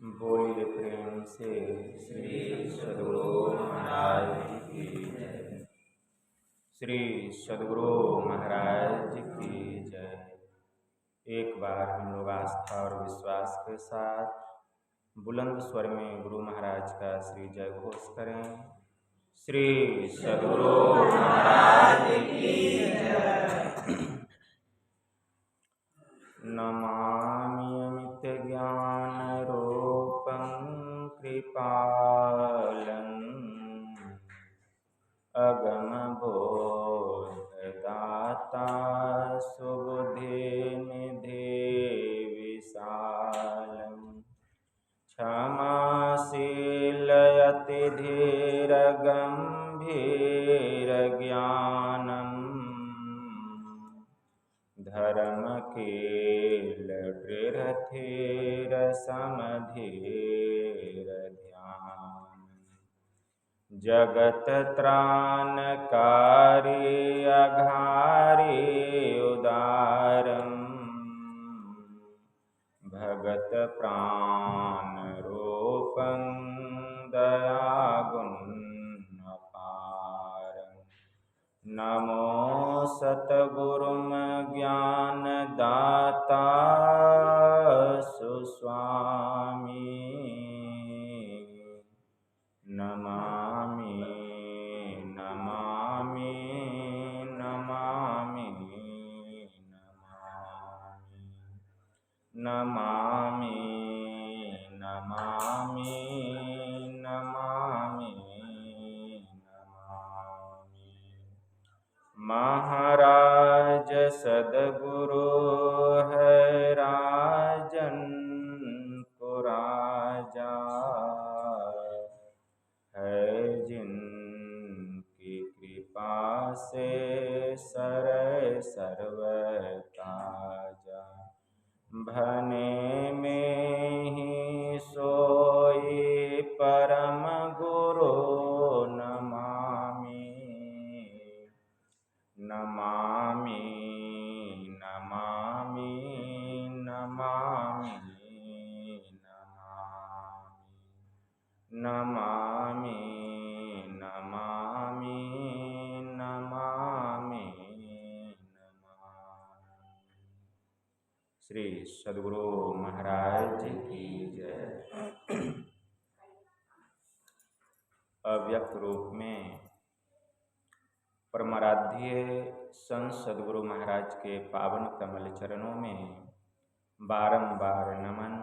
बोलिए प्रेम से श्री सद्गुरु महाराज की जय। श्री सद्गुरु महाराज की जय। एक बार हम लोग आस्था और विश्वास के साथ बुलंद स्वर में गुरु महाराज का श्री जय घोष करें। श्री सद्गुरु महाराज की जय। नमामि अमित ज्ञान रूपं कृपालं अगम बोधदाता सुबुद्धि निधि विशालं क्षमाशील अति धीर गंभीर ज्ञानम् धर्मकील दृढ़ समधीर ध्यान जगत त्राणकारी अघारी उदारम भगत प्राण रूपं दयागुण नमो सतगुरुम ज्ञान दाता सुस्वामी नमामि नमामि नमामि नमामि नमामि नमामि महाराज सद्गुरु है राजन पुराजा है जिनकी कृपा से सर्व ताजा भने में ही सोई परम गुरु नमामि नमामि नमामि नमामि नमामि नमामि नमामि श्री सद्गुरु महाराज की जय। अव्यक्त रूप में परमाराध्य संत सद्गुरु महाराज के पावन कमल चरणों में बारंबार नमन।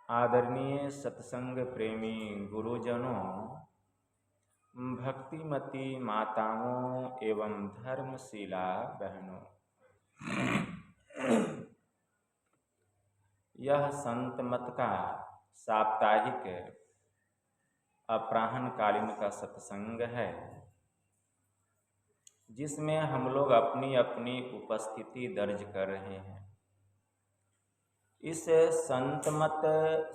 आदरणीय सत्संग प्रेमी गुरुजनों, भक्तिमती माताओं एवं धर्मशीला बहनों, यह संत मत का साप्ताहिक अपराह्नकालीन का सत्संग है, जिसमें हम लोग अपनी अपनी उपस्थिति दर्ज कर रहे हैं। इस संतमत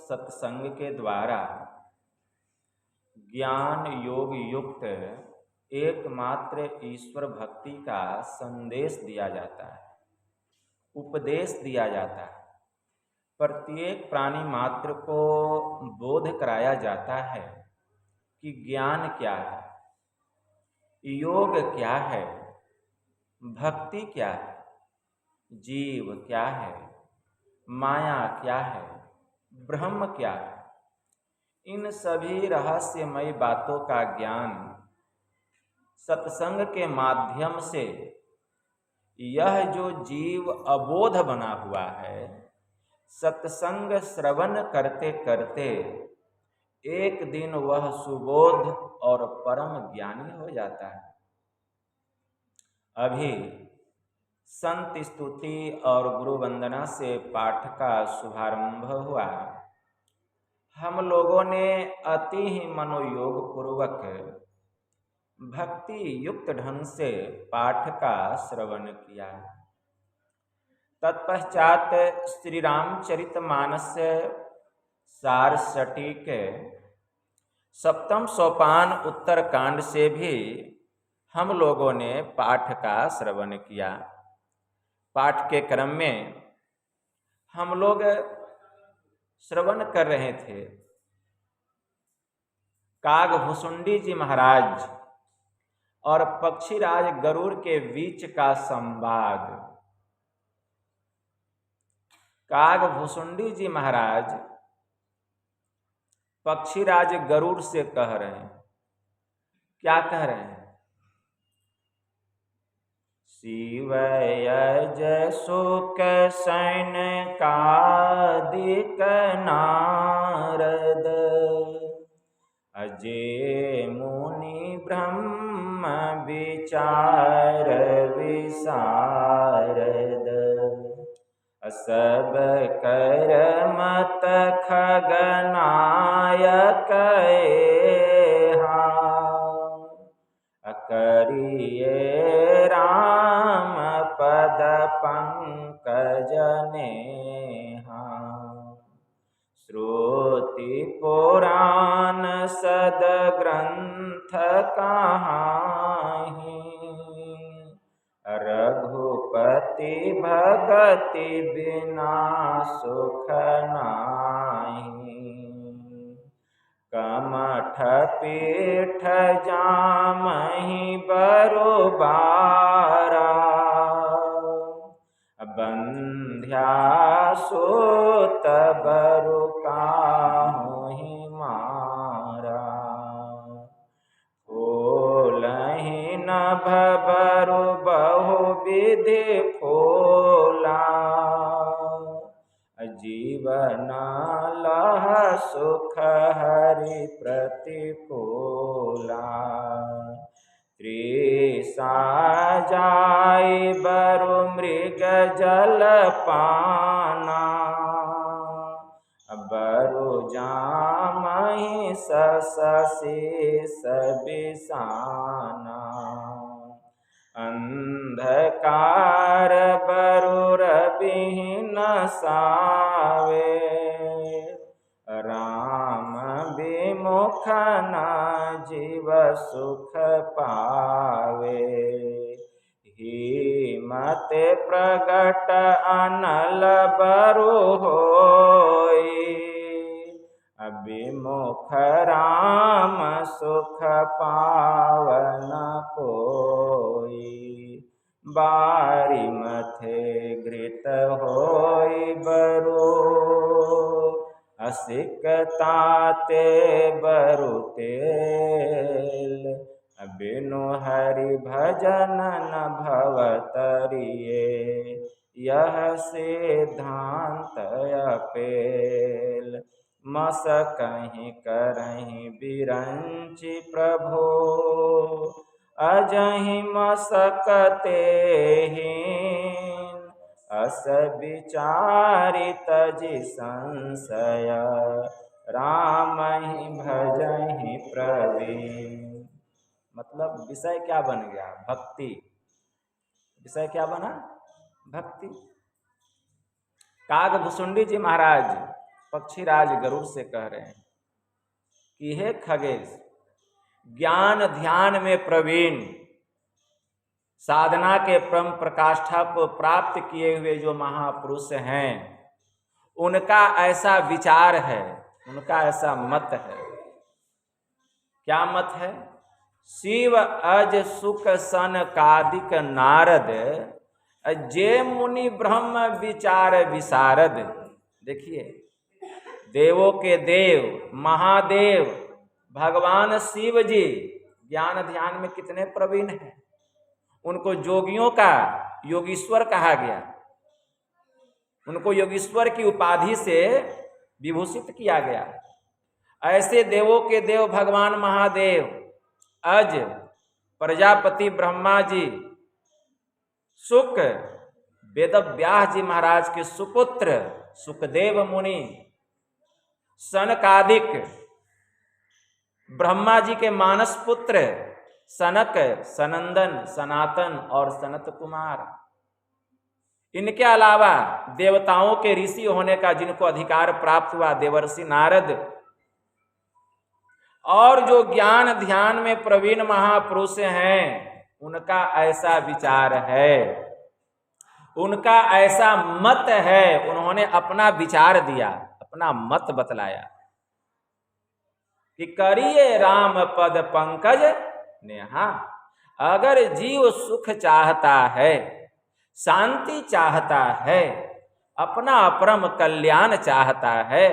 सत्संग के द्वारा ज्ञान योग युक्त एकमात्र ईश्वर भक्ति का संदेश दिया जाता है, उपदेश दिया जाता है। प्रत्येक प्राणी मात्र को बोध कराया जाता है कि ज्ञान क्या है, योग क्या है, भक्ति क्या है, जीव क्या है, माया क्या है, ब्रह्म क्या है। इन सभी रहस्यमय बातों का ज्ञान सत्संग के माध्यम से यह जो जीव अबोध बना हुआ है, सत्संग श्रवण करते करते एक दिन वह सुबोध और परम ज्ञानी हो जाता है। अभी संत स्तुति और गुरु वंदना से पाठ का शुभारंभ हुआ। हम लोगों ने अति ही मनोयोग पूर्वक भक्ति युक्त ढंग से पाठ का श्रवण किया। तत्पश्चात श्री रामचरितमानस सार सटीक सप्तम सोपान उत्तर कांड से भी हम लोगों ने पाठ का श्रवण किया। पाठ के क्रम में हम लोग श्रवण कर रहे थे। कागभुसुंडी जी महाराज और पक्षीराज गरुड़ के बीच का संवाद। कागभुसुंडी जी महाराज पक्षीराज गरुड़ से कह रहे हैं, क्या कह रहे हैं? शिव यज सुख सैन कादिक नारद, अजय मुनि ब्रह्म विचार विसारद, सब कर मत खगनायक करिए राम पद पंकज नेहा, श्रुति पुराण सद ग्रंथ कहाहीं, रघुपति भगति बिना सुख नाही, कमठ पीठ जामहि बरुबारा, बंध्या सूत बरु काहुहि मारा, फूलहि नभ बरु बहु विधि फूला, जीवन लह सुख हरि प्रतिकूला, तृषा जाय बरु मृग जल पाना, बरु जामहि शशि बिसाना, अंधकार बरु रविहीन सावे, राम विमुख न जीव सुख पावे, हिमत प्रगट अनल बरु होई, विमुख राम सुख पावन कोई, बारी मथे घृत होई बरु, असिकताते बरु तेल, बिनु हरि भजन न भवतरिये, यह सिद्धांत अपेल, मस कहीं करहीं बिरंचि प्रभु, अजहि मसकते हीन, अस विचारि तजि संशय, राम ही भजहि प्रवीण। मतलब विषय क्या बन गया? भक्ति। विषय क्या बना? भक्ति। कागभुसुंडी जी महाराज पक्षीराज गरुड़ से कह रहे हैं कि हे खगेश, ज्ञान ध्यान में प्रवीण, साधना के परम प्रकाष्ठा को प्राप्त किए हुए जो महापुरुष हैं, उनका ऐसा विचार है, उनका ऐसा मत है। क्या मत है? शिव अज सुख सन कादिक नारद, जे मुनि ब्रह्म विचार विसारद। देखिए, देवों के देव महादेव भगवान शिव जी ज्ञान ध्यान में कितने प्रवीण हैं। उनको जोगियों का योगीश्वर कहा गया, उनको योगीश्वर की उपाधि से विभूषित किया गया। ऐसे देवों के देव भगवान महादेव अज प्रजापति ब्रह्मा जी, शुक वेदव्यास जी महाराज के सुपुत्र सुखदेव मुनि, सनकादिक ब्रह्मा जी के मानस पुत्र सनक, सनंदन, सनातन और सनत कुमार, इनके अलावा देवताओं के ऋषि होने का जिनको अधिकार प्राप्त हुआ देवर्षि नारद, और जो ज्ञान ध्यान में प्रवीण महापुरुष हैं, उनका ऐसा विचार है, उनका ऐसा मत है। उन्होंने अपना विचार दिया, अपना मत बतलाया कि करिए राम पद पंकज नेहा। अगर जीव सुख चाहता है, शांति चाहता है, अपना परम कल्याण चाहता है,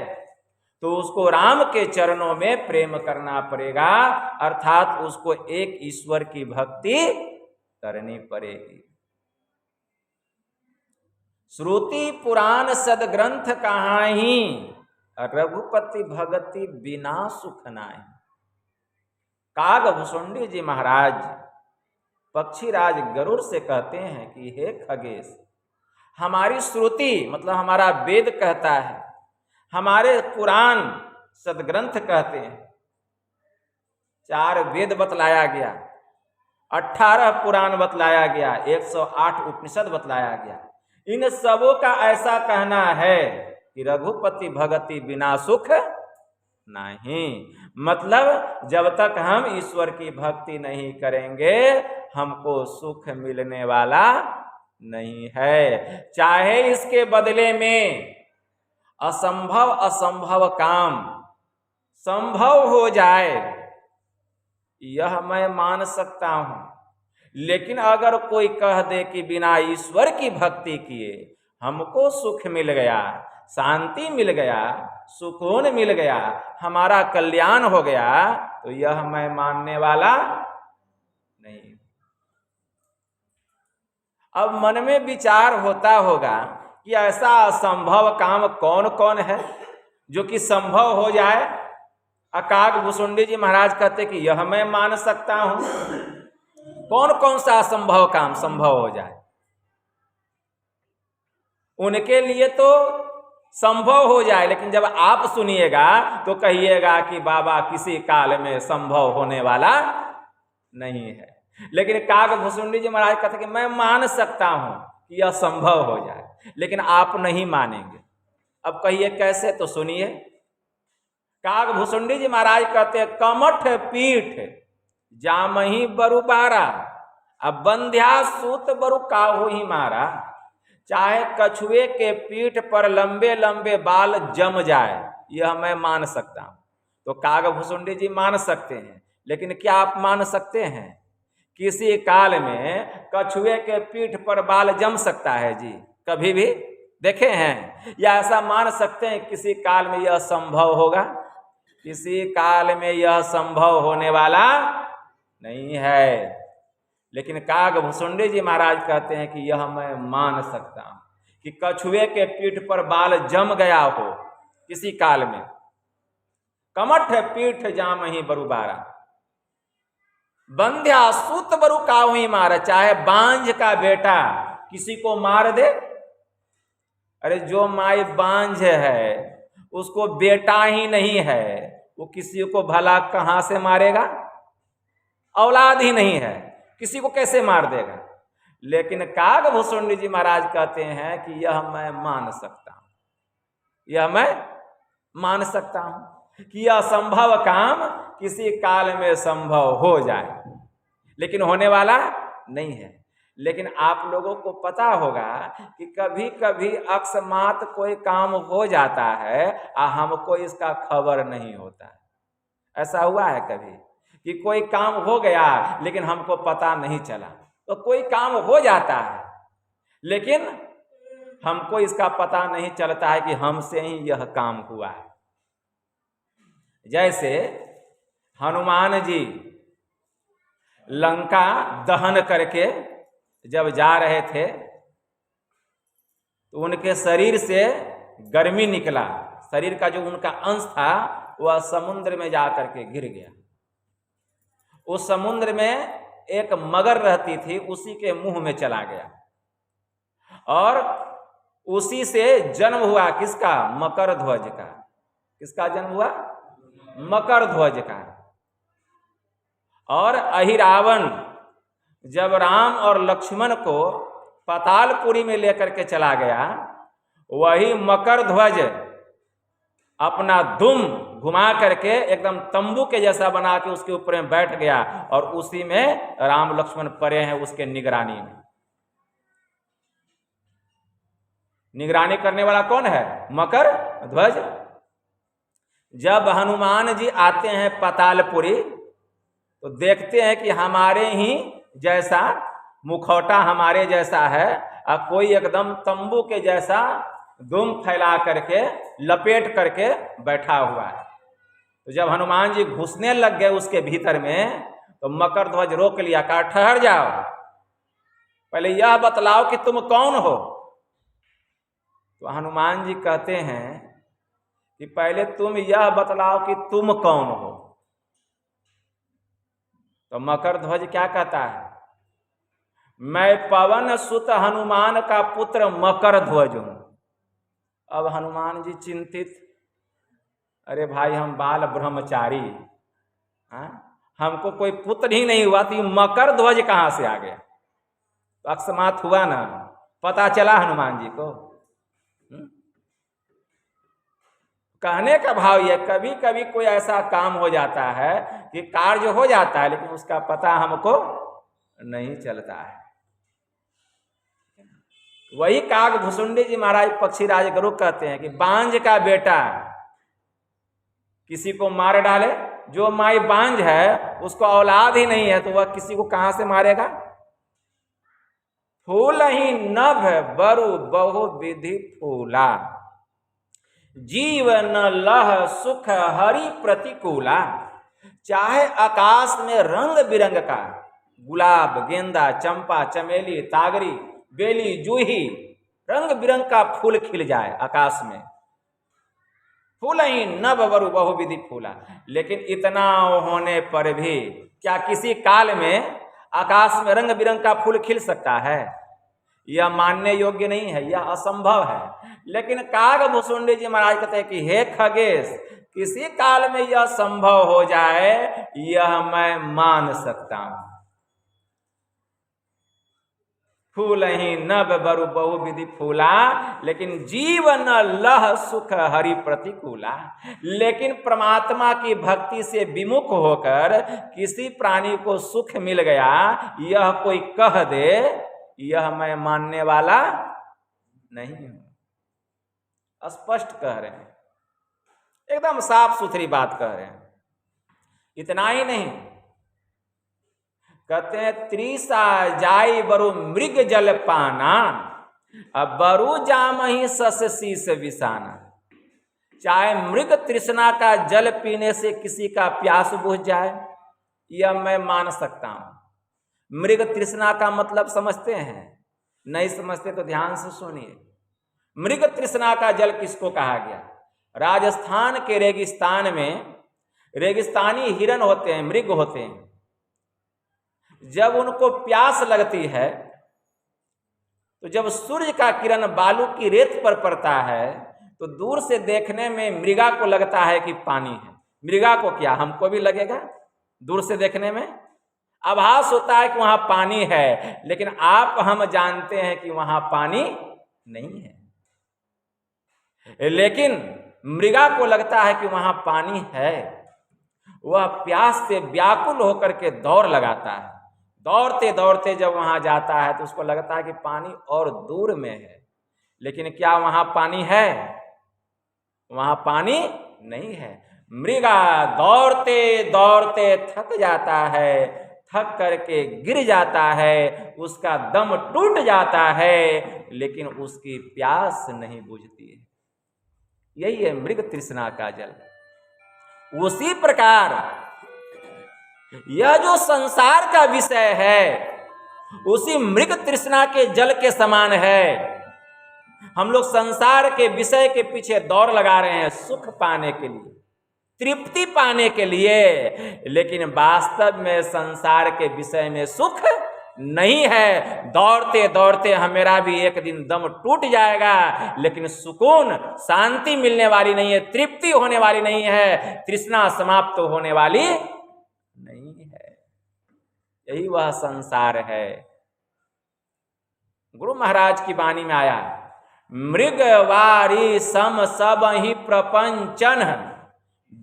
तो उसको राम के चरणों में प्रेम करना पड़ेगा, अर्थात उसको एक ईश्वर की भक्ति करनी पड़ेगी। श्रुति पुराण सदग्रंथ कहाही, रघुपति भगति बिना सुख नाहि। कागभुसुंडी जी महाराज पक्षीराज गरुड़ से कहते हैं कि हे खगेश, हमारी श्रुति मतलब हमारा वेद कहता है, हमारे पुराण सदग्रंथ कहते हैं, 4 वेद बतलाया गया, 18 पुराण बतलाया गया, 108 उपनिषद बतलाया गया। इन सबों का ऐसा कहना है कि रघुपति भगति बिना सुख नहीं। मतलब जब तक हम ईश्वर की भक्ति नहीं करेंगे हमको सुख मिलने वाला नहीं है। चाहे इसके बदले में असंभव काम संभव हो जाए, यह मैं मान सकता हूं, लेकिन अगर कोई कह दे कि बिना ईश्वर की भक्ति किए हमको सुख मिल गया, शांति मिल गया, सुकून मिल गया, हमारा कल्याण हो गया, तो यह मैं मानने वाला नहीं। अब मन में विचार होता होगा कि ऐसा असंभव काम कौन कौन है जो कि संभव हो जाए। कागभुसुंडी जी महाराज कहते कि यह मैं मान सकता हूं। कौन कौन सा असंभव काम संभव हो जाए? उनके लिए तो संभव हो जाए, लेकिन जब आप सुनिएगा तो कहिएगा कि बाबा किसी काल में संभव होने वाला नहीं है। लेकिन कागभुसुंडी जी महाराज कहते कि मैं मान सकता हूं कि यह संभव हो जाए, लेकिन आप नहीं मानेंगे। अब कहिए कैसे? तो सुनिए। कागभुसुंडी जी महाराज कहते कमठ पीठ जामही बरु बारा, अब बंध्या सूत बरु काहू ही मारा। चाहे कछुए के पीठ पर लंबे लंबे बाल जम जाए, यह मैं मान सकता हूं। तो कागभुसुंडी जी मान सकते हैं, लेकिन क्या आप मान सकते हैं किसी काल में कछुए के पीठ पर बाल जम सकता है जी? कभी भी देखे हैं? या ऐसा मान सकते हैं किसी काल में यह संभव होगा? किसी काल में यह संभव होने वाला नहीं है। लेकिन कागभुसुंडी जी महाराज कहते हैं कि यह मैं मान सकता हूं कि कछुए के पीठ पर बाल जम गया हो किसी काल में। कमठ पीठ जामही बरु बारा, बंध्या सूत बरु काहू ही मारा। चाहे बांझ का बेटा किसी को मार दे, अरे जो माई बांझ है उसको बेटा ही नहीं है, वो किसी को भला कहां से मारेगा? औलाद ही नहीं है, किसी को कैसे मार देगा? लेकिन कागभुसुंडी जी महाराज कहते हैं कि यह मैं मान सकता हूं, यह मैं मान सकता हूं कि यह संभव काम किसी काल में संभव हो जाए, लेकिन होने वाला नहीं है। लेकिन आप लोगों को पता होगा कि कभी कभी अकस्मात कोई काम हो जाता है और हमको इसका खबर नहीं होता है। ऐसा हुआ है कभी कि कोई काम हो गया लेकिन हमको पता नहीं चला? तो कोई काम हो जाता है लेकिन हमको इसका पता नहीं चलता है कि हमसे ही यह काम हुआ है। जैसे हनुमान जी लंका दहन करके जब जा रहे थे तो उनके शरीर से गर्मी निकला, शरीर का जो उनका अंश था वह समुद्र में जाकर के गिर गया। उस समुद्र में एक मगर रहती थी, उसी के मुंह में चला गया और उसी से जन्म हुआ किसका? मकर ध्वज का। किसका जन्म हुआ? मकर ध्वज का। और अहिरावण जब राम और लक्ष्मण को पातालपुरी में लेकर के चला गया, वही मकर ध्वज अपना दुम घुमा करके एकदम तंबू के जैसा बना के उसके ऊपर में बैठ गया और उसी में राम लक्ष्मण पड़े हैं उसके निगरानी में। निगरानी करने वाला कौन है? मकर ध्वज। जब हनुमान जी आते हैं पातालपुरी तो देखते हैं कि हमारे ही जैसा मुखौटा हमारे जैसा है और कोई एकदम तंबू के जैसा दुम फैला करके लपेट करके बैठा हुआ है। तो जब हनुमान जी घुसने लग गए उसके भीतर में तो मकरध्वज रोक लिया, कहा ठहर जाओ, पहले यह बतलाओ कि तुम कौन हो। तो हनुमान जी कहते हैं कि पहले तुम यह बतलाओ कि तुम कौन हो। तो मकरध्वज क्या कहता है, मैं पवन सुत हनुमान का पुत्र मकरध्वज हूं। अब हनुमान जी चिंतित, अरे भाई हम बाल ब्रह्मचारी, हमको कोई पुत्र ही नहीं हुआ, तो मकरध्वज कहां से आ गया। तो अकस्मात हुआ ना, पता चला हनुमान जी को। कहने का भाव यह, कभी कभी कोई ऐसा काम हो जाता है कि कार्य हो जाता है लेकिन उसका पता हमको नहीं चलता है। वही काग भुसुंडी जी महाराज पक्षीराज गरुड़ कहते हैं कि बांझ का बेटा किसी को मार डाले, जो माई बांझ है उसको औलाद ही नहीं है तो वह किसी को कहां से मारेगा। फूल ही नभ बरु बहु विधि फूला, जीव न लह सुख हरि प्रतिकूला। चाहे आकाश में रंग बिरंग का गुलाब, गेंदा, चंपा, चमेली, तागरी, बेली, जूही, रंग बिरंग का फूल खिल जाए आकाश में, फूल ही नभ बरु बहुविधि फूला, लेकिन इतना होने पर भी क्या किसी काल में आकाश में रंग बिरंग का फूल खिल सकता है। यह मानने योग्य नहीं है, यह असंभव है। लेकिन काग भुसुंडी जी महाराज कहते हैं कि हे खगेश, किसी काल में यह संभव हो जाए यह मैं मान सकता हूं। फूल ही नभ बरु बहुविधि फूला, लेकिन जीवन लह सुख हरि प्रतिकूला। लेकिन परमात्मा की भक्ति से विमुख होकर किसी प्राणी को सुख मिल गया, यह कोई कह दे, यह मैं मानने वाला नहीं हूं। स्पष्ट कह रहे हैं, एकदम साफ सुथरी बात कह रहे हैं। इतना ही नहीं, कहते हैं त्रिसा जाई बरु मृग जल पाना, अब बरु जाम ही सस शीस विसाना। चाहे मृग तृष्णा का जल पीने से किसी का प्यास बुझ जाए, यह मैं मान सकता हूं। मृग तृष्णा का मतलब समझते हैं? नहीं समझते तो ध्यान से सुनिए। मृग तृष्णा का जल किसको कहा गया? राजस्थान के रेगिस्तान में रेगिस्तानी हिरण होते हैं, मृग होते हैं। जब उनको प्यास लगती है तो जब सूर्य का किरण बालू की रेत पर पड़ता है तो दूर से देखने में मृगा को लगता है कि पानी है। मृगा को क्या, हमको भी लगेगा दूर से देखने में आभास होता है कि वहां पानी है, लेकिन आप हम जानते हैं कि वहां पानी नहीं है। लेकिन मृगा को लगता है कि वहां पानी है। वह प्यास से व्याकुल होकर के दौड़ लगाता है। दौड़ते दौड़ते जब वहां जाता है तो उसको लगता है कि पानी और दूर में है, लेकिन क्या वहां पानी है? वहां पानी नहीं है। मृगा दौड़ते दौड़ते थक जाता है, थक करके गिर जाता है, उसका दम टूट जाता है, लेकिन उसकी प्यास नहीं बुझती है। यही है मृग तृष्णा का जल। उसी प्रकार यह जो संसार का विषय है उसी मृग तृष्णा के जल के समान है। हम लोग संसार के विषय के पीछे दौड़ लगा रहे हैं सुख पाने के लिए, तृप्ति पाने के लिए, लेकिन वास्तव में संसार के विषय में सुख नहीं है। दौड़ते दौड़ते मेरा भी एक दिन दम टूट जाएगा, लेकिन सुकून, शांति मिलने वाली नहीं है, तृप्ति होने वाली नहीं है, तृष्णा समाप्त होने वाली नहीं है। यही वह संसार है। गुरु महाराज की वाणी में आया, मृगवारी सम सब ही प्रपंचन,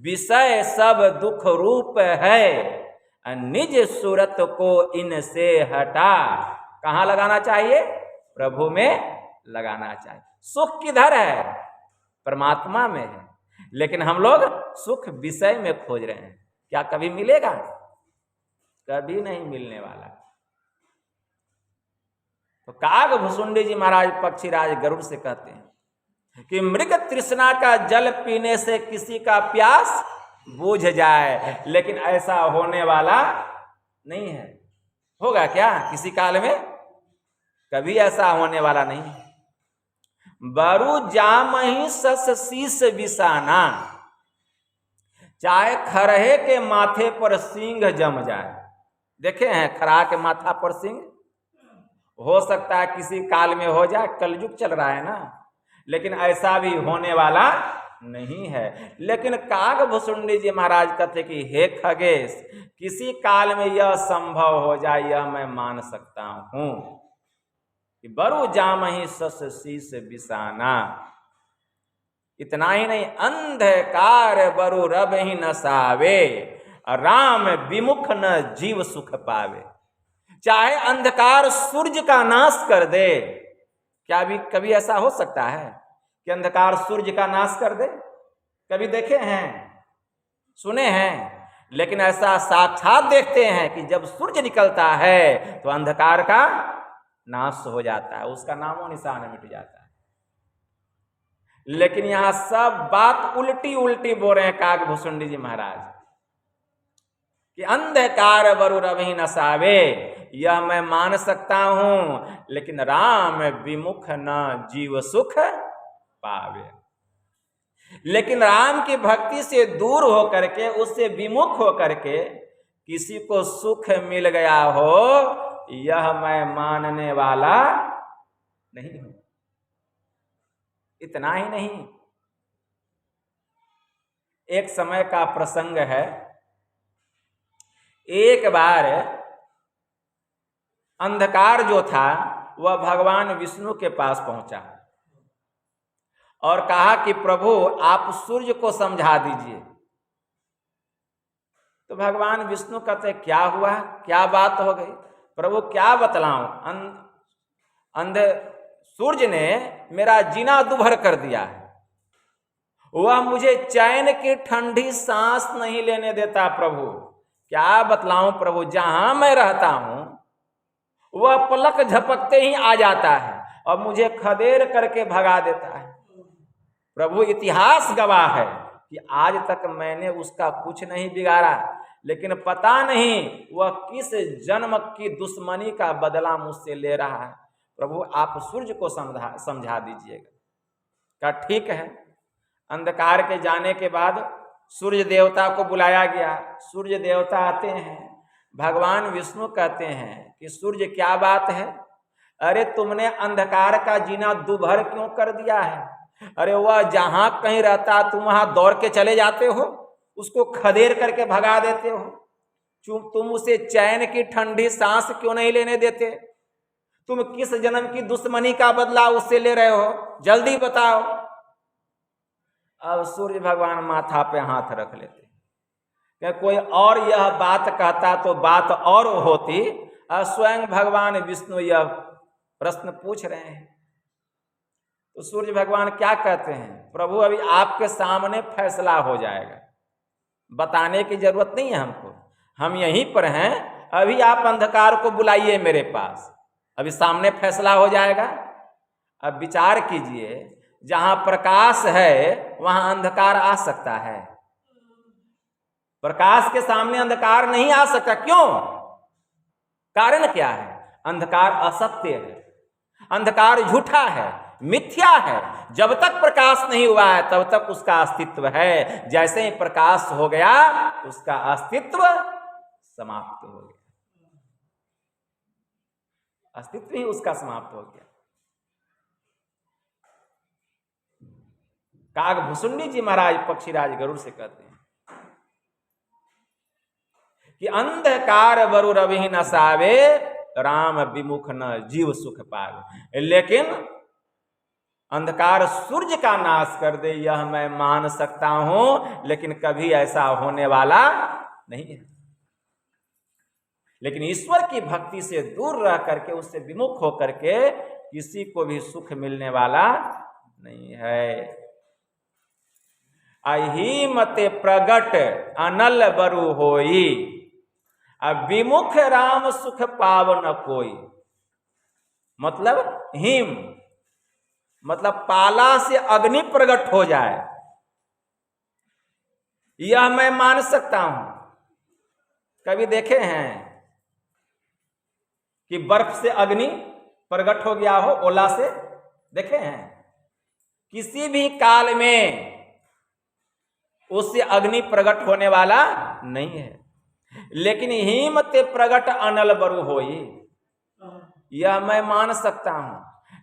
विषय सब दुख रूप है, निज सूरत को इनसे हटा। कहाँ लगाना चाहिए? प्रभु में लगाना चाहिए। सुख किधर है? परमात्मा में है। लेकिन हम लोग सुख विषय में खोज रहे हैं। क्या कभी मिलेगा? कभी नहीं मिलने वाला। तो कागभुसुंडी जी महाराज पक्षीराज गरुड़ से कहते हैं कि मृग तृष्णा का जल पीने से किसी का प्यास बुझ जाए, लेकिन ऐसा होने वाला नहीं है। होगा क्या किसी काल में? कभी ऐसा होने वाला नहीं। बरु जामहि सस शीस विषाना, चाहे खरहे के माथे पर सींग जम जाए। देखे हैं खरहा के माथा पर सींग? हो सकता है किसी काल में हो जाए, कलयुग चल रहा है ना, लेकिन ऐसा भी होने वाला नहीं है। लेकिन कागभुसुंडी जी महाराज कहते कि हे खगेश, किसी काल में यह संभव हो जाए, यह मैं मान सकता हूं कि बरु जामहि सस शीस विषाना। इतना ही नहीं, अंधकार बरु रबहि न सावे, राम विमुख न जीव सुख पावे। चाहे अंधकार सूर्य का नाश कर दे। क्या भी कभी ऐसा हो सकता है कि अंधकार सूर्य का नाश कर दे? कभी देखे हैं, सुने हैं? लेकिन ऐसा साक्षात देखते हैं कि जब सूर्य निकलता है तो अंधकार का नाश हो जाता है, उसका नामो निशान मिट जाता है। लेकिन यहां सब बात उल्टी उल्टी बोल रहे हैं कागभुसुंडी जी महाराज कि अंधकार बरु रबहि न सावे, यह मैं मान सकता हूं, लेकिन राम विमुख न जीव सुख पावे। लेकिन राम की भक्ति से दूर होकर के, उससे विमुख होकर के किसी को सुख मिल गया हो, यह मैं मानने वाला नहीं हूं। इतना ही नहीं, एक समय का प्रसंग है। एक बार अंधकार जो था वह भगवान विष्णु के पास पहुंचा और कहा कि प्रभु आप सूर्य को समझा दीजिए। तो भगवान विष्णु कहते क्या हुआ, क्या बात हो गई? प्रभु क्या बतलाऊं, अंधे सूर्य ने मेरा जीना दुभर कर दिया है, वह मुझे चैन की ठंडी सांस नहीं लेने देता। प्रभु क्या बतलाऊं प्रभु, जहां मैं रहता हूं वह पलक झपकते ही आ जाता है और मुझे खदेड़ करके भगा देता है। प्रभु इतिहास गवाह है कि आज तक मैंने उसका कुछ नहीं बिगाड़ा, लेकिन पता नहीं वह किस जन्म की दुश्मनी का बदला मुझसे ले रहा है। प्रभु आप सूर्य को समझा दीजिएगा। क्या ठीक है। अंधकार के जाने के बाद सूर्य देवता को बुलाया गया। सूर्य देवता आते हैं, भगवान विष्णु कहते हैं कि सूर्य क्या बात है, अरे तुमने अंधकार का जीना दुभर क्यों कर दिया है? अरे वह जहां कहीं रहता तुम वहां दौड़ के चले जाते हो, उसको खदेड़ करके भगा देते हो। तुम उसे चैन की ठंडी सांस क्यों नहीं लेने देते? तुम किस जन्म की दुश्मनी का बदला उससे ले रहे हो, जल्दी बताओ। अब सूर्य भगवान माथा पे हाथ रख लेते कि कोई और यह बात कहता तो बात और होती। स्वयं भगवान विष्णु यह प्रश्न पूछ रहे हैं तो सूर्य भगवान क्या कहते हैं, प्रभु अभी आपके सामने फैसला हो जाएगा, बताने की जरूरत नहीं है हमको, हम यहीं पर हैं, अभी आप अंधकार को बुलाइए मेरे पास, अभी सामने फैसला हो जाएगा। अब विचार कीजिए, जहां प्रकाश है वहां अंधकार आ सकता है? प्रकाश के सामने अंधकार नहीं आ सकता। क्यों? कारण क्या है? अंधकार असत्य है, अंधकार झूठा है, मिथ्या है। जब तक प्रकाश नहीं हुआ है तब तक उसका अस्तित्व है, जैसे ही प्रकाश हो गया उसका अस्तित्व समाप्त हो गया, अस्तित्व ही उसका समाप्त हो गया। कागभुसुंडी जी महाराज पक्षीराज गरुड़ से कहते हैं कि अंधकार बरु रबहि न सावे, राम विमुख न जीव सुख पावे। लेकिन अंधकार सूर्य का नाश कर दे यह मैं मान सकता हूं, लेकिन कभी ऐसा होने वाला नहीं है। लेकिन ईश्वर की भक्ति से दूर रह करके, उससे विमुख होकर के किसी को भी सुख मिलने वाला नहीं है। अहीमते प्रगट अनल बरु होई, विमुख राम सुख पावन कोई। मतलब हिम मतलब पाला से अग्नि प्रकट हो जाए, यह मैं मान सकता हूं। कभी देखे हैं कि बर्फ से अग्नि प्रकट हो गया हो, ओला से? देखे हैं? किसी भी काल में उससे अग्नि प्रकट होने वाला नहीं है। लेकिन हिमते प्रगट अनल बरु होई, यह मैं मान सकता हूं।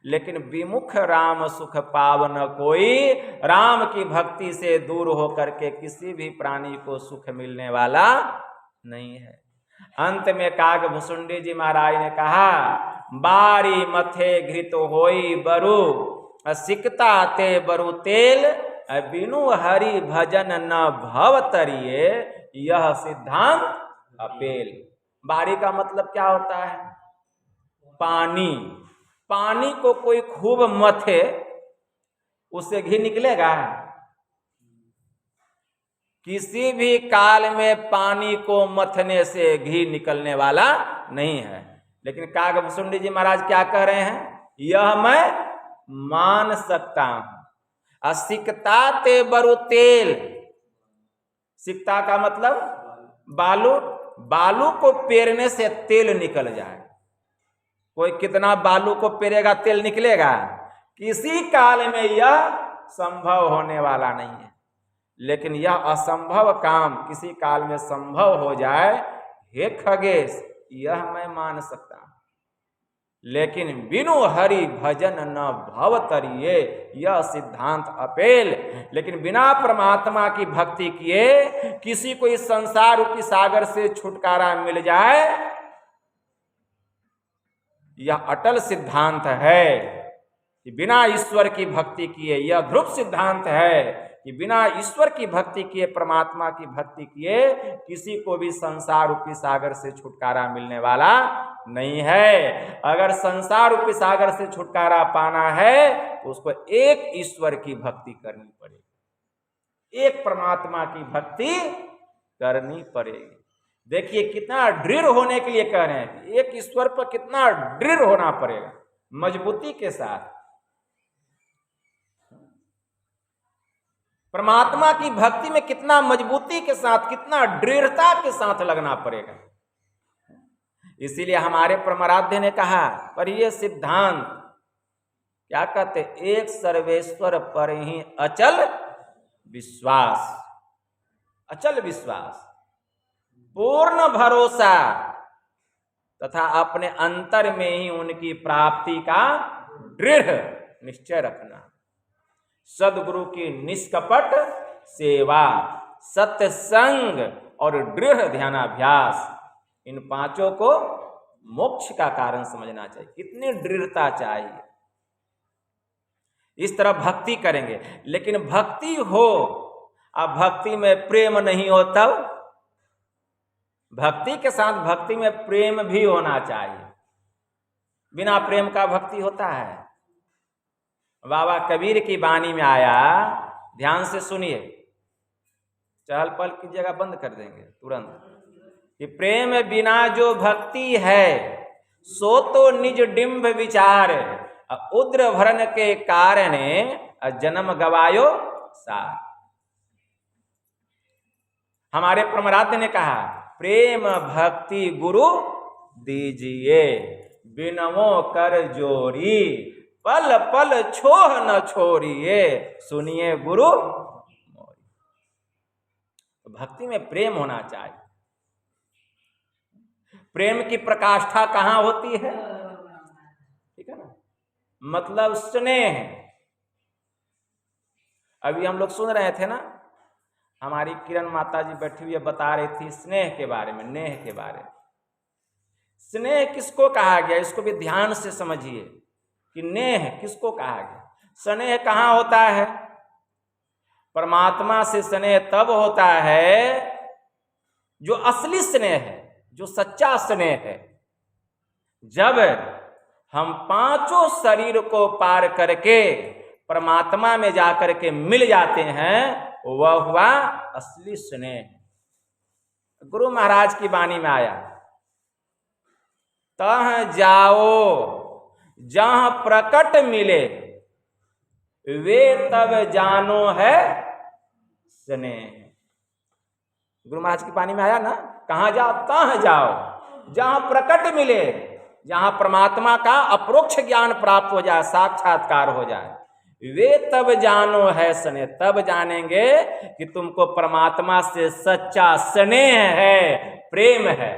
लेकिन विमुख राम सुख पावन कोई, राम की भक्ति से दूर होकर के किसी भी प्राणी को सुख मिलने वाला नहीं है। अंत में कागभुसुंडी जी महाराज ने कहा, बारी मथे घृत होई बरु, सिकता ते बरु तेल, बिनु हरि भजन न भव तरिए, यह सिद्धांत अपेल। बारी का मतलब क्या होता है? पानी। पानी को कोई खूब मथे, उससे घी निकलेगा? किसी भी काल में पानी को मथने से घी निकलने वाला नहीं है। लेकिन कागभुसुंडी जी महाराज क्या कह रहे हैं? यह मैं मान सकता हूं। असिकता ते बरु तेल, सिकता का मतलब बालू। बालू को पेरने से तेल निकल जाए। कोई कितना बालू को पेरेगा, तेल निकलेगा? किसी काल में यह संभव होने वाला नहीं है। लेकिन यह असंभव काम किसी काल में संभव हो जाए, हे खगेश, यह मैं मान सकता हूं। लेकिन बिनु हरि भजन न भव तरिए, यह सिद्धांत अपेल। लेकिन बिना परमात्मा की भक्ति किए किसी को इस संसार रूपी सागर से छुटकारा मिल जाए, यह अटल सिद्धांत है कि बिना ईश्वर की भक्ति किए, यह ध्रुव सिद्धांत है कि बिना ईश्वर की भक्ति किए, परमात्मा की भक्ति किए, किसी को भी संसार रूपी सागर से छुटकारा मिलने वाला नहीं है। अगर संसार रूपी सागर से छुटकारा पाना है तो उसको एक ईश्वर की भक्ति करनी पड़ेगी, एक परमात्मा की भक्ति करनी पड़ेगी। देखिए कितना दृढ़ होने के लिए कह रहे हैं, एक ईश्वर पर कितना दृढ़ होना पड़ेगा, मजबूती के साथ। परमात्मा की भक्ति में कितना मजबूती के साथ, कितना दृढ़ता के साथ लगना पड़ेगा। इसीलिए हमारे परमाराध्य ने कहा, पर ये सिद्धांत क्या कहते, एक सर्वेश्वर पर ही अचल विश्वास, अचल विश्वास, पूर्ण भरोसा तथा अपने अंतर में ही उनकी प्राप्ति का दृढ़ निश्चय रखना। सद्गुरु की निष्कपट सेवा, सत्संग और दृढ़ ध्यानाभ्यास, इन पांचों को मोक्ष का कारण समझना चाहिए। कितनी दृढ़ता चाहिए, इस तरह भक्ति करेंगे। लेकिन भक्ति हो, अब भक्ति में प्रेम नहीं हो, तब भक्ति के साथ भक्ति में प्रेम भी होना चाहिए। बिना प्रेम का भक्ति होता है? बाबा कबीर की वाणी में आया, ध्यान से सुनिए, चहल पहल की जगह बंद कर देंगे तुरंत, कि प्रेम बिना जो भक्ति है सो तो निज डिंब विचार, उद्र भरण के कारण जन्म गवायो सार। हमारे परमाराध्य ने कहा, प्रेम भक्ति गुरु दीजिए, बिनवो कर जोरी, पल पल छोह न छोड़िए, सुनिए गुरु मोरी। भक्ति में प्रेम होना चाहिए। प्रेम की प्रकाष्ठा कहाँ होती है? ठीक है ना, मतलब स्नेह। अभी हम लोग सुन रहे थे ना, हमारी किरण माता जी बैठी हुई बता रही थी स्नेह के बारे में, नेह के बारे में। स्नेह किसको कहा गया, इसको भी ध्यान से समझिए कि नेह किसको कहा गया। स्नेह कहाँ होता है? परमात्मा से स्नेह तब होता है जो असली स्नेह है, जो सच्चा स्नेह है, जब हम पांचों शरीर को पार करके परमात्मा में जाकर के मिल जाते हैं, वह हुआ असली स्नेह। गुरु महाराज की वाणी में आया, तह जाओ जहां प्रकट मिले, वे तब जानो है स्नेह। गुरु महाराज की वाणी में आया ना, कहाँ जाओ? तह जाओ जहां प्रकट मिले, जहां परमात्मा का अप्रोक्ष ज्ञान प्राप्त हो जाए, साक्षात्कार हो जाए, वे तब जानो है स्नेह। तब जानेंगे कि तुमको परमात्मा से सच्चा स्नेह है, प्रेम है।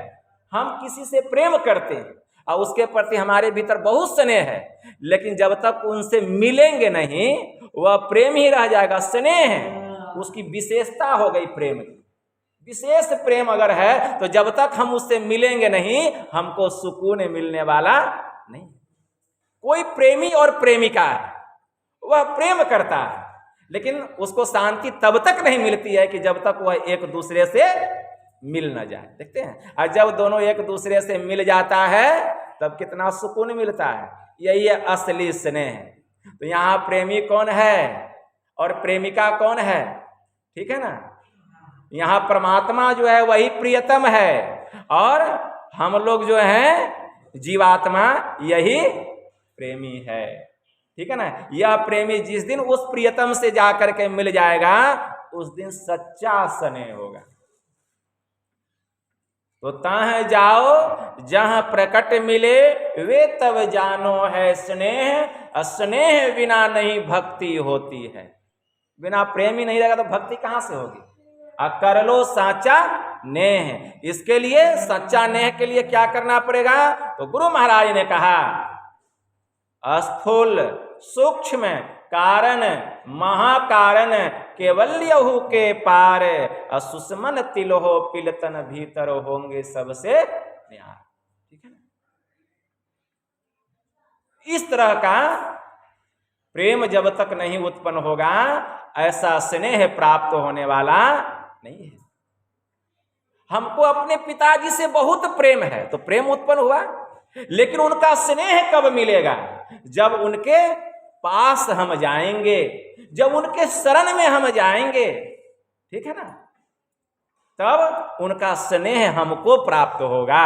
हम किसी से प्रेम करते हैं और उसके प्रति हमारे भीतर बहुत स्नेह है, लेकिन जब तक उनसे मिलेंगे नहीं वह प्रेम ही रह जाएगा। स्नेह उसकी विशेषता हो गई प्रेम की। विशेष प्रेम अगर है तो जब तक हम उससे मिलेंगे नहीं हमको सुकून मिलने वाला नहीं। कोई प्रेमी और प्रेमिका है, वह प्रेम करता है, लेकिन उसको शांति तब तक नहीं मिलती है कि जब तक वह एक दूसरे से मिल न जाए। देखते हैं, और जब दोनों एक दूसरे से मिल जाता है तब कितना सुकून मिलता है। यही है असली स्नेह। तो यहाँ प्रेमी कौन है और प्रेमिका कौन है? ठीक है ना। यहाँ परमात्मा जो है वही प्रियतम है और हम लोग जो हैं जीवात्मा यही प्रेमी है। ठीक है ना। यह प्रेमी जिस दिन उस प्रियतम से जाकर के मिल जाएगा उस दिन सच्चा स्नेह होगा। तो तह जाओ जहां प्रकट मिले, वे तब जानो है स्नेह। स्नेह बिना नहीं भक्ति होती है। बिना प्रेम ही नहीं रहेगा तो भक्ति कहां से होगी? कर लो साचा नेह। इसके लिए सच्चा नेह के लिए क्या करना पड़ेगा? तो गुरु महाराज ने कहा, स्थूल सूक्ष्म कारण महाकारण केवल्यहु के पार, सुषमन तिलहो पिलतन भीतर होंगे सबसे न्यार। ठीक है ना। इस तरह का प्रेम जब तक नहीं उत्पन्न होगा ऐसा स्नेह प्राप्त होने वाला नहीं है। हमको अपने पिताजी से बहुत प्रेम है तो प्रेम उत्पन्न हुआ, लेकिन उनका स्नेह कब मिलेगा? जब उनके पास हम जाएंगे, जब उनके शरण में हम जाएंगे। ठीक है ना। तब उनका स्नेह हमको प्राप्त होगा,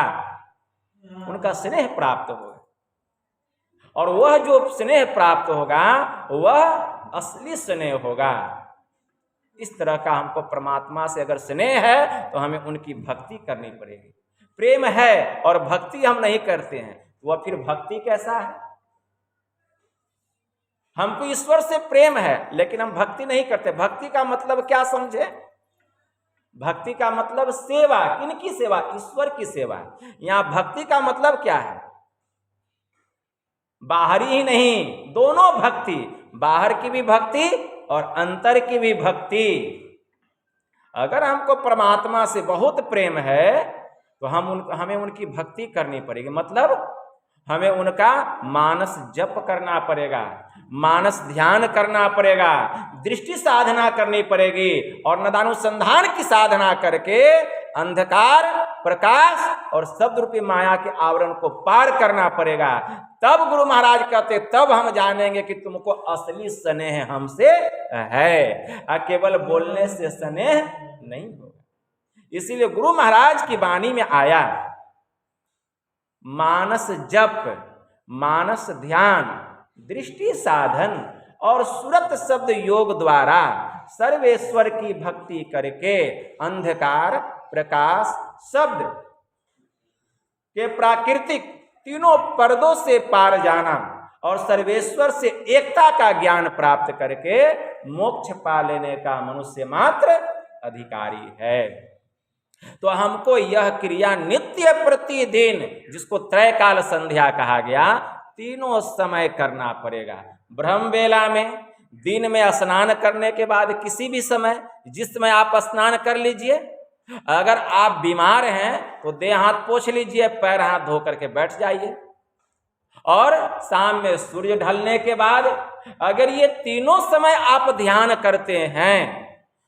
उनका स्नेह प्राप्त होगा। और वह जो स्नेह प्राप्त होगा वह असली स्नेह होगा। इस तरह का हमको परमात्मा से अगर स्नेह है तो हमें उनकी भक्ति करनी पड़ेगी। प्रेम है और भक्ति हम नहीं करते हैं, वह फिर भक्ति कैसा है? हमको ईश्वर से प्रेम है लेकिन हम भक्ति नहीं करते। भक्ति का मतलब क्या समझे? भक्ति का मतलब सेवा। किनकी सेवा? ईश्वर की सेवा। यहां भक्ति का मतलब क्या है? बाहरी ही नहीं, दोनों भक्ति, बाहर की भी भक्ति और अंतर की भी भक्ति। अगर हमको परमात्मा से बहुत प्रेम है तो हमें उनकी भक्ति करनी पड़ेगी। मतलब हमें उनका मानस जप करना पड़ेगा, मानस ध्यान करना पड़ेगा, दृष्टि साधना करनी पड़ेगी और नदानुसंधान की साधना करके अंधकार प्रकाश और शब्द रूपी माया के आवरण को पार करना पड़ेगा। तब गुरु महाराज कहते तब हम जानेंगे कि तुमको असली स्नेह हमसे है। केवल बोलने से स्नेह नहीं होगा। इसीलिए गुरु महाराज की वाणी में आया, मानस जप, मानस ध्यान, दृष्टि साधन और सुरत शब्द योग द्वारा सर्वेश्वर की भक्ति करके अंधकार प्रकाश शब्द के प्राकृतिक तीनों पर्दों से पार जाना और सर्वेश्वर से एकता का ज्ञान प्राप्त करके मोक्ष पा लेने का मनुष्य मात्र अधिकारी है। तो हमको यह क्रिया नित्य प्रतिदिन, जिसको त्रैकाल संध्या कहा गया, तीनों समय करना पड़ेगा। ब्रह्म वेला में, दिन में स्नान करने के बाद किसी भी समय, जिस समय आप स्नान कर लीजिए। अगर आप बीमार हैं तो देह हाथ पोंछ लीजिए, पैर हाथ धो करके बैठ जाइए। और शाम में सूर्य ढलने के बाद अगर ये तीनों समय आप ध्यान करते हैं,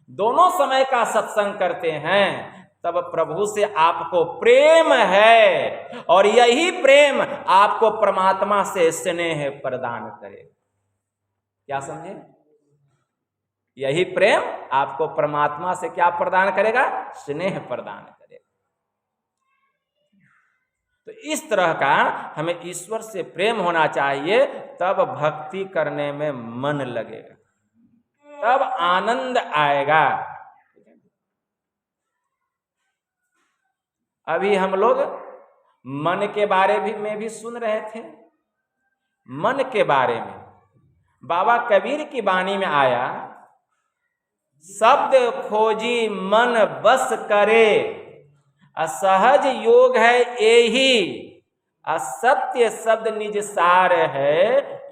दोनों समय का सत्संग करते हैं, तब प्रभु से आपको प्रेम है और यही प्रेम आपको परमात्मा से स्नेह प्रदान करे। क्या समझे? यही प्रेम आपको परमात्मा से क्या प्रदान करेगा? स्नेह प्रदान करेगा। तो इस तरह का हमें ईश्वर से प्रेम होना चाहिए, तब भक्ति करने में मन लगेगा, तब आनंद आएगा। अभी हम लोग मन के बारे में भी सुन रहे थे। मन के बारे में बाबा कबीर की वाणी में आया, शब्द खोजी मन बस करे, असहज योग है यही, असत्य शब्द निज सार है,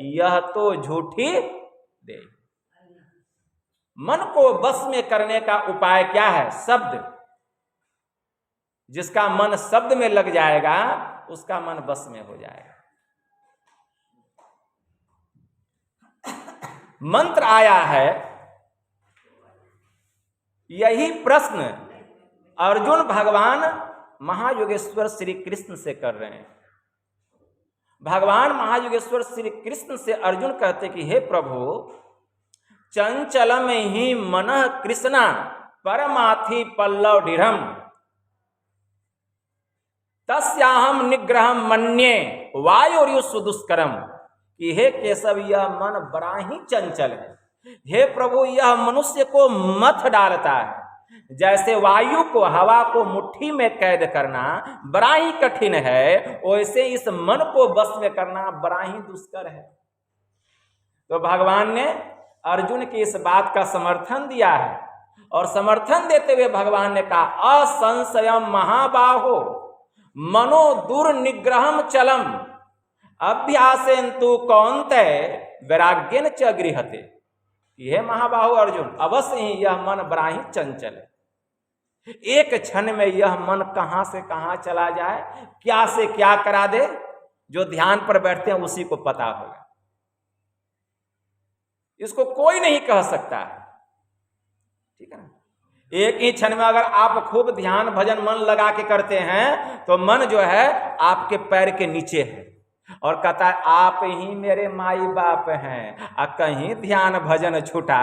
यह तो झूठी दे। मन को बस में करने का उपाय क्या है? शब्द। जिसका मन शब्द में लग जाएगा उसका मन बस में हो जाएगा। मंत्र आया है, यही प्रश्न अर्जुन भगवान महायोगेश्वर श्री कृष्ण से कर रहे हैं। भगवान महायोगेश्वर श्री कृष्ण से अर्जुन कहते कि हे प्रभु, चंचलम ही मनः कृष्णा परमाथि पल्लव दृढ़, तस्याहम निग्रहम मन्ये वायुर्यु सुदुष्करम। कि हे केशव, यह मन बड़ा ही चंचल है। हे प्रभु, यह मनुष्य को मथ डालता है। जैसे वायु को, हवा को मुट्ठी में कैद करना बड़ा ही कठिन है, वैसे इस मन को बस में करना बड़ा ही दुष्कर है। तो भगवान ने अर्जुन की इस बात का समर्थन दिया है, और समर्थन देते हुए भगवान ने कहा, असंशयम महाबाहो मनो दुर्निग्रहम चलम, अभ्यासेन्तु कौन्तेय वैराग्येन च गृह्यते। यह महाबाहु अर्जुन, अवश्य ही यह मन बड़ा ही चंचल है। एक क्षण में यह मन कहां से कहां चला जाए, क्या से क्या करा दे, जो ध्यान पर बैठते हैं उसी को पता होगा। इसको कोई नहीं कह सकता है, ठीक है ना। एक ही क्षण में अगर आप खूब ध्यान भजन मन लगा के करते हैं तो मन जो है आपके पैर के नीचे है और कहता है आप ही मेरे माई बाप हैं। कहीं ध्यान भजन छूटा,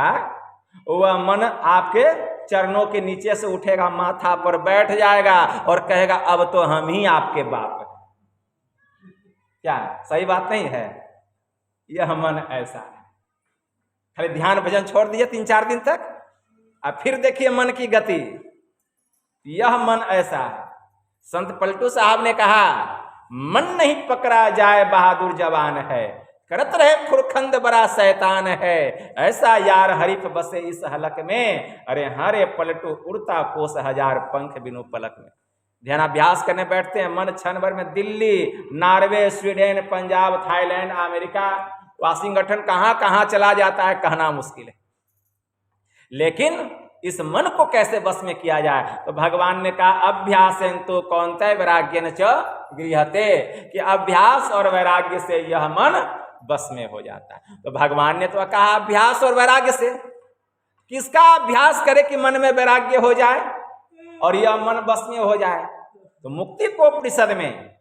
वह मन आपके चरणों के नीचे से उठेगा, माथा पर बैठ जाएगा और कहेगा अब तो हम ही आपके बाप हैं। क्या सही बात नहीं है? यह मन ऐसा है। खाली ध्यान भजन छोड़ दिए 3-4 दिन तक, अब फिर देखिए मन की गति। यह मन ऐसा है। संत पलटू साहब ने कहा, मन नहीं पकड़ा जाए बहादुर जवान है, करत रहे खुरखंद बड़ा शैतान है, ऐसा यार हरीफ बसे इस हलक में, अरे हरे पलटू उड़ता कोस हजार पंख बिनु पलक में। ध्यानाभ्यास करने बैठते हैं, मन क्षण भर में Delhi, Norway, Sweden, Punjab, Thailand, America, Washington कहाँ कहाँ चला जाता है, कहना मुश्किल है। लेकिन इस मन को कैसे बस में किया जाए? तो भगवान ने कहा, अभ्यासेन्तु कौन्तेय वैराग्येन च गृह्यते, कि अभ्यास और वैराग्य से यह मन बस में हो जाता है। तो भगवान ने तो कहा अभ्यास और वैराग्य से। किसका अभ्यास करे कि मन में वैराग्य हो जाए और यह मन बस में हो जाए? तो मुक्ति उपनिषद में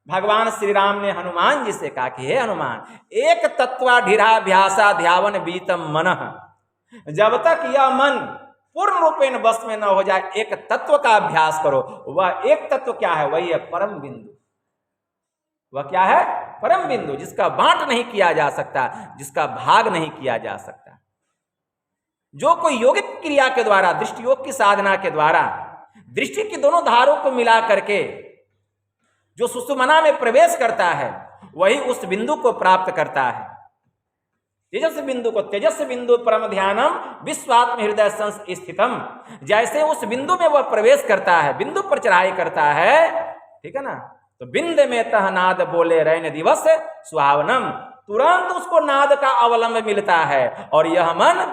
भगवान श्री राम ने हनुमान जी से कहा कि हे हनुमान, एक तत्वाधिराभ्यासा ध्यावन बीतम मनः, जब तक यह मन पूर्ण रूपेण बस में न हो जाए, एक तत्व का अभ्यास करो। वह एक तत्व क्या है? वही है परम बिंदु। वह क्या है? परम बिंदु, जिसका बांट नहीं किया जा सकता, जिसका भाग नहीं किया जा सकता। जो कोई योगिक क्रिया के द्वारा, दृष्टि योग की साधना के द्वारा दृष्टि की दोनों धारों को मिला करके जो सुषुम्ना में प्रवेश करता है, वही उस बिंदु को प्राप्त करता है। तेजस बिंदु को तेजस बिंदु परम ध्यानम विश्वात्म हृदय संस्थितम, जैसे उस बिंदु में वह प्रवेश करता है, बिंदु पर चढ़ाई करता है, ठीक है ना। तो बिंद में तह नाद बोले रैन दिवस सुहावनम, तुरंत उसको नाद का अवलंब मिलता है और यह मन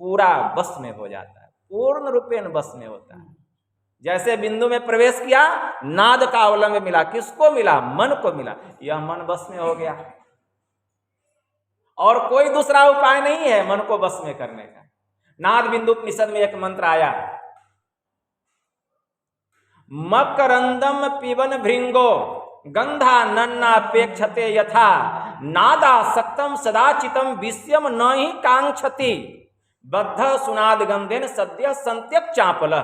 पूरा बस में हो जाता है, पूर्ण रूपेण बस में होता है। जैसे बिंदु में प्रवेश किया, नाद का अवलंब मिला, किसको मिला? मन को मिला, यह मन बस में हो गया। और कोई दूसरा उपाय नहीं है मन को बस में करने का। नाद बिंदु उपनिषद में एक मंत्र आया, मकरंदम पिबन भृंगो गंधा नन्नापेक्षते यथा, नादा सक्तम सदाचितम विषयम न ही कांक्षति, बद्ध सुनाद गंधेन सद्य संत्यक चापल,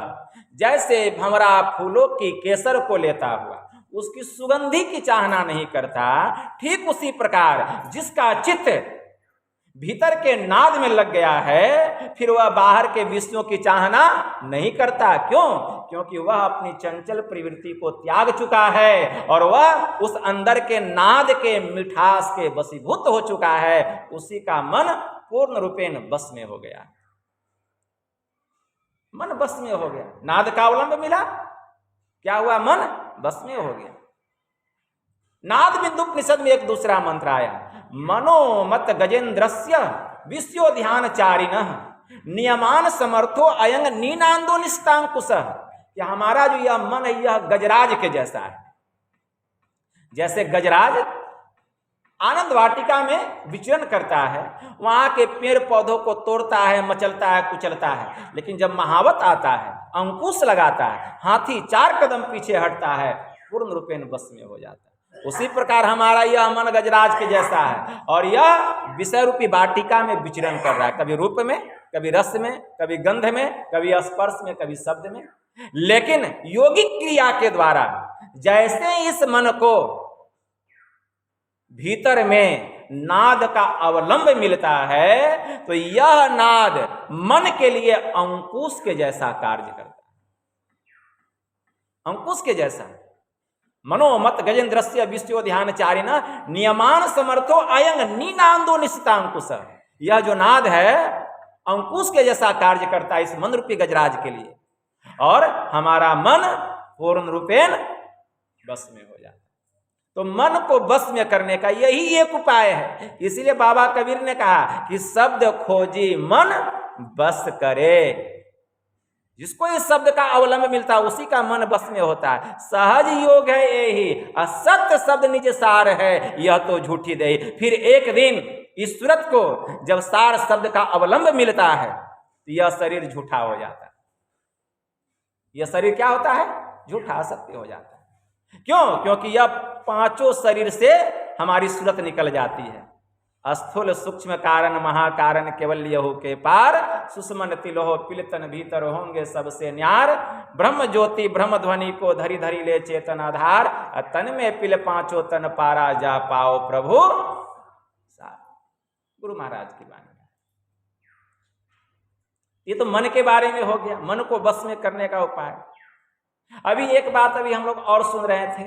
जैसे भंवरा फूलों की केसर को लेता हुआ उसकी सुगंधी की चाहना नहीं करता, ठीक उसी प्रकार जिसका चित्त भीतर के नाद में लग गया है, फिर वह बाहर के विषयों की चाहना नहीं करता। क्यों? क्योंकि वह अपनी चंचल प्रवृत्ति को त्याग चुका है और वह उस अंदर के नाद के मिठास के वशीभूत हो चुका है। उसी का मन पूर्ण रूपेण बस में हो गया, मन बस में हो गया। नाद का अवलंब मिला, क्या हुआ? मन बस में हो गया। नाद बिंदुपनिषद में एक दूसरा मंत्र आया, मनोमत गजेंद्रस्य विषयो ध्यान चारिणः नियमान समर्थो अयंग नीनांदो निष्टांकुश। कि हमारा जो यह मन है यह गजराज के जैसा है। जैसे गजराज आनंद वाटिका में विचरण करता है, वहां के पेड़ पौधों को तोड़ता है, मचलता है, कुचलता है, लेकिन जब महावत आता है, अंकुश लगाता है, हाथी 4 कदम पीछे हटता है, पूर्ण रूपेण बस में हो जाता है। उसी प्रकार हमारा यह मन गजराज के जैसा है और यह विषय रूपी वाटिका में विचरण कर रहा है, कभी रूप में, कभी रस में, कभी गंध में, कभी स्पर्श में, कभी शब्द में। लेकिन योगिक क्रिया के द्वारा जैसे इस मन को भीतर में नाद का अवलंब मिलता है, तो यह नाद मन के लिए अंकुश के जैसा कार्य करता है, अंकुश के जैसा। मनोमत गजेंद्रस्य विषयो ध्यान चारिण नियमान समर्थो अयंग नीनांदो निश्चितांकुश। यह जो नाद है अंकुश के जैसा कार्य करता है इस मन रूपी गजराज के लिए, और हमारा मन पूर्ण रूपेण बस में हो जाता है। तो मन को बस में करने का यही एक उपाय है। इसीलिए बाबा कबीर ने कहा कि शब्द खोजी मन बस करे। जिसको इस शब्द का अवलंब मिलता है उसी का मन बस में होता है। सहज योग है यही, असत्य शब्द निज सार है, यह तो झूठी दे। फिर एक दिन इस सूरत को जब सार शब्द का अवलंब मिलता है तो यह शरीर झूठा हो जाता है। यह शरीर क्या होता है? झूठा, असत्य हो जाता है। क्यों? क्योंकि यह 5 शरीर से हमारी सूरत निकल जाती है। स्थूल सूक्ष्म कारण महाकारण केवल यहू के पार, सुषमन तिलोह पिलतन भीतर होंगे सबसे न्यार। ब्रह्म ज्योति ब्रह्म ध्वनि को धरी धरी ले चेतन आधार, तन में पिल 5 तन पारा जा पाओ प्रभु। गुरु महाराज की वाणी। ये तो मन के बारे में हो गया, मन को बस में करने का उपाय। अभी एक बात अभी हम लोग और सुन रहे थे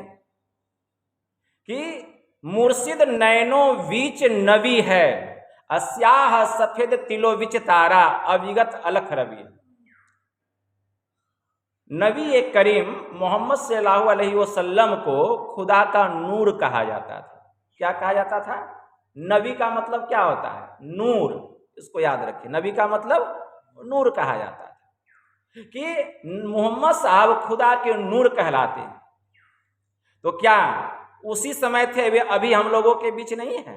कि मुर्शिद नैनो बीच नबी है, अस्याह सफेद तिलो बिच तारा, अविगत अलख रवि। नबी एक करीम मोहम्मद सल्लल्लाहु अलैहि वसल्लम को खुदा का नूर कहा जाता था। क्या कहा जाता था? नबी का मतलब क्या होता है? नूर। इसको याद रखिए, नबी का मतलब नूर कहा जाता था कि मोहम्मद साहब खुदा के नूर कहलाते हैं। तो क्या उसी समय थे वे? अभी हम लोगों के बीच नहीं है,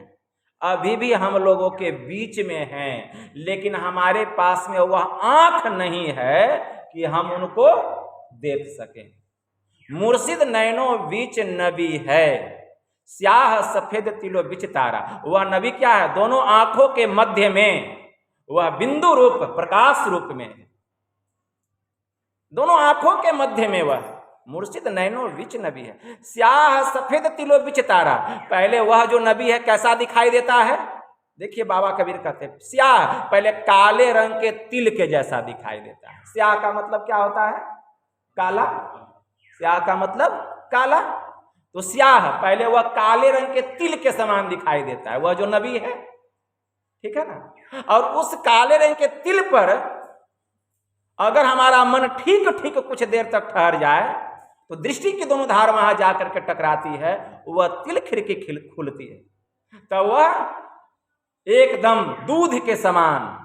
अभी भी हम लोगों के बीच में हैं, लेकिन हमारे पास में वह आंख नहीं है कि हम उनको देख सकें। मुर्शिद नैनो बीच नबी है, स्याह सफेद तिलो बिच तारा। वह नबी क्या है? दोनों आंखों के मध्य में वह बिंदु रूप प्रकाश रूप में, दोनों आंखों के मध्य में वह मुर्शिद नैनो बीच नबी है। स्याह सफेद तिलो बिच तारा। पहले वह जो नबी है कैसा दिखाई देता है? देखिए बाबा कबीर कहते हैं स्याह, पहले काले रंग के तिल के जैसा दिखाई देता है। स्याह का मतलब क्या होता है? काला। स्याह का मतलब काला। तो स्याह पहले वह काले रंग के तिल के समान दिखाई देता है, वह जो नबी है, ठीक है ना। और उस काले रंग के तिल पर अगर हमारा मन ठीक ठीक कुछ देर तक ठहर जाए तो दृष्टि की दोनों धार वहां जाकर के टकराती है, वह तिल खिड़की खुलती है, तो वह एकदम दूध के समान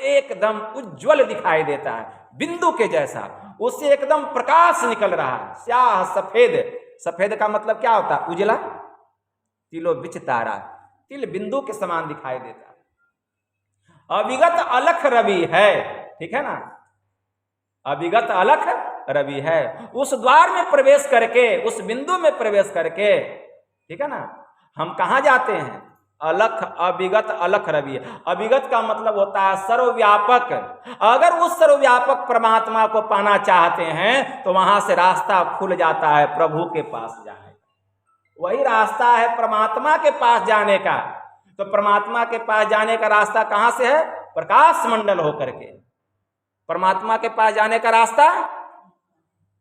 एकदम उज्जवल दिखाई देता है, बिंदु के जैसा। उससे एकदम प्रकाश निकल रहा है। स्याह सफेद, सफेद का मतलब क्या होता है? उजला। तिलो बिच तारा, तिल बिंदु के समान दिखाई देता है। अविगत अलख रवि है, ठीक है ना। अविगत अलख रवि है। उस द्वार में प्रवेश करके, उस बिंदु में प्रवेश करके, ठीक है ना, हम कहाँ जाते हैं? अलख अविगत अलख रवि। अविगत का मतलब होता है सर्वव्यापक। अगर उस सर्वव्यापक परमात्मा को पाना चाहते हैं तो वहां से रास्ता खुल जाता है प्रभु के पास जाने का। वही रास्ता है परमात्मा के पास जाने का। तो परमात्मा के पास जाने का रास्ता कहां से है? प्रकाश मंडल होकर के। परमात्मा के पास जाने का रास्ता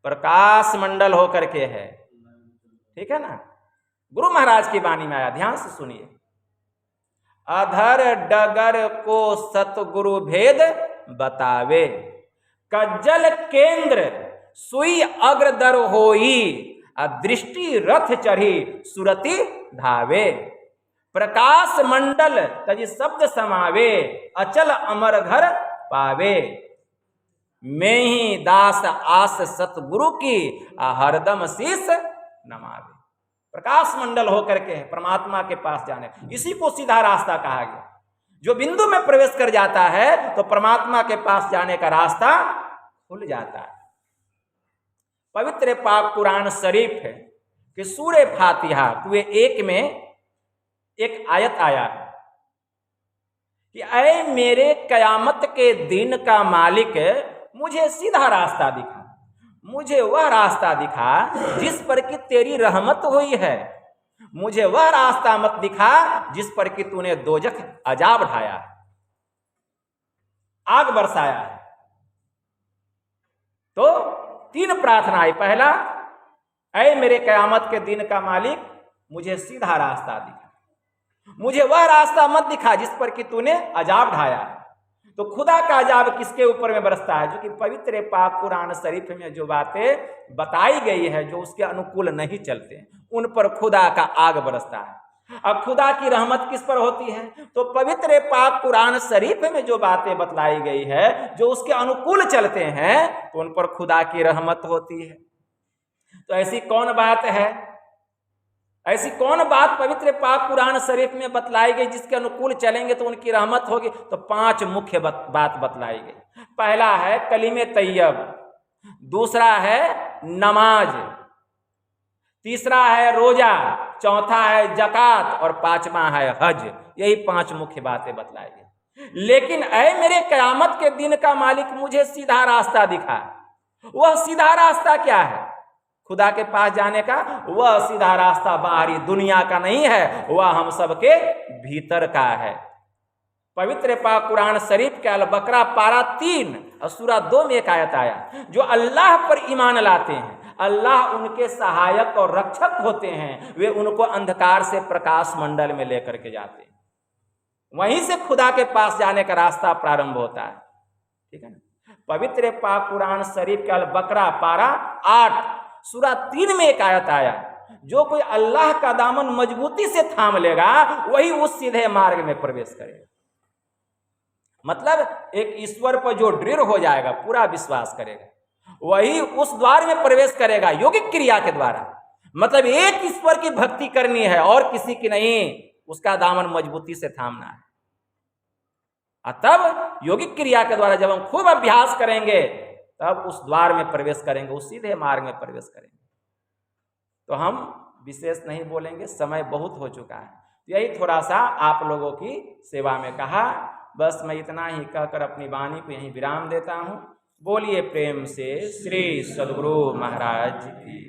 प्रकाश मंडल होकर के है। ठीक है ना? गुरु महाराज की वाणी में आया, ध्यान से सुनिए। अधर डगर को सतगुरु भेद बतावे, कज्जल केंद्र सुई अग्रदर होई, दृष्टि रथ चढ़ी सुरति धावे। प्रकाश मंडल तजी शब्द समावे, अचल अमर घर पावे। मैं ही दास आस सतगुरु की, हरदम शीस नमावे। प्रकाश मंडल होकर के परमात्मा के पास जाने, इसी को सीधा रास्ता कहा गया। जो बिंदु में प्रवेश कर जाता है तो परमात्मा के पास जाने का रास्ता खुल जाता है। पवित्र पाक कुरान शरीफ है कि सूरे फातिहा कुए 1 में एक आयत आया है कि ऐ मेरे कयामत के दिन का मालिक, मुझे सीधा रास्ता दिखा, मुझे वह रास्ता दिखा जिस पर कि तेरी रहमत हुई है। मुझे वह रास्ता मत दिखा जिस पर कि तूने दोजख अजाब ढाया है, आग बरसाया है। तो 3 प्रार्थनाएं। पहला, ऐ मेरे कयामत के दिन का मालिक, मुझे सीधा रास्ता दिखा, मुझे वह रास्ता मत दिखा जिस पर कि तूने अजाब ढाया है। तो खुदा का अजाब किसके ऊपर में बरसता है? जो कि पवित्र पाक कुरान शरीफ में जो बातें बताई गई है, जो उसके अनुकूल नहीं चलते, उन पर खुदा का आग बरसता है। अब खुदा की रहमत किस पर होती है? तो पवित्र पाक कुरान शरीफ में जो बातें बतलाई गई है, जो उसके अनुकूल चलते हैं, तो उन पर खुदा की रहमत होती है। तो ऐसी कौन बात है, ऐसी कौन बात पवित्र पाक कुरान शरीफ में बतलाई गई जिसके अनुकूल चलेंगे तो उनकी रहमत होगी? तो 5 मुख्य बात बतलाई गई। पहला है कलीमे तैयब, दूसरा है नमाज, तीसरा है रोजा, चौथा है जकात और 5वां है हज। यही 5 मुख्य बातें बतलाई गई। लेकिन ऐ मेरे कयामत के दिन का मालिक, मुझे सीधा रास्ता दिखा। वह सीधा रास्ता क्या है? खुदा के पास जाने का वह सीधा रास्ता बाहरी दुनिया का नहीं है, वह हम सबके भीतर का है। पवित्र पाक कुरान शरीफ के अल बकरा पारा 3 और सूरा 2 में एक आयत आया, जो अल्लाह पर ईमान लाते हैं, अल्लाह उनके सहायक और रक्षक होते हैं, वे उनको अंधकार से प्रकाश मंडल में लेकर के जाते हैं। वहीं से खुदा के पास जाने का रास्ता प्रारंभ होता है। ठीक है ना? पवित्र पाक कुरान शरीफ के अल बकरा पारा 8 सूरा 3 में एक आयत आया, जो कोई अल्लाह का दामन मजबूती से थाम लेगा वही उस सीधे मार्ग में प्रवेश करेगा। मतलब एक ईश्वर पर जो दृढ़ हो जाएगा, पूरा विश्वास करेगा, वही उस द्वार में प्रवेश करेगा यौगिक क्रिया के द्वारा। मतलब एक ईश्वर की भक्ति करनी है और किसी की नहीं, उसका दामन मजबूती से थामना है। तब यौगिक क्रिया के द्वारा जब हम खूब अभ्यास करेंगे तब उस द्वार में प्रवेश करेंगे, उस सीधे मार्ग में प्रवेश करेंगे। तो हम विशेष नहीं बोलेंगे, समय बहुत हो चुका है। यही थोड़ा सा आप लोगों की सेवा में कहा। बस मैं इतना ही कहकर अपनी वाणी को यहीं विराम देता हूँ। बोलिए प्रेम से श्री सद्गुरु महाराज की।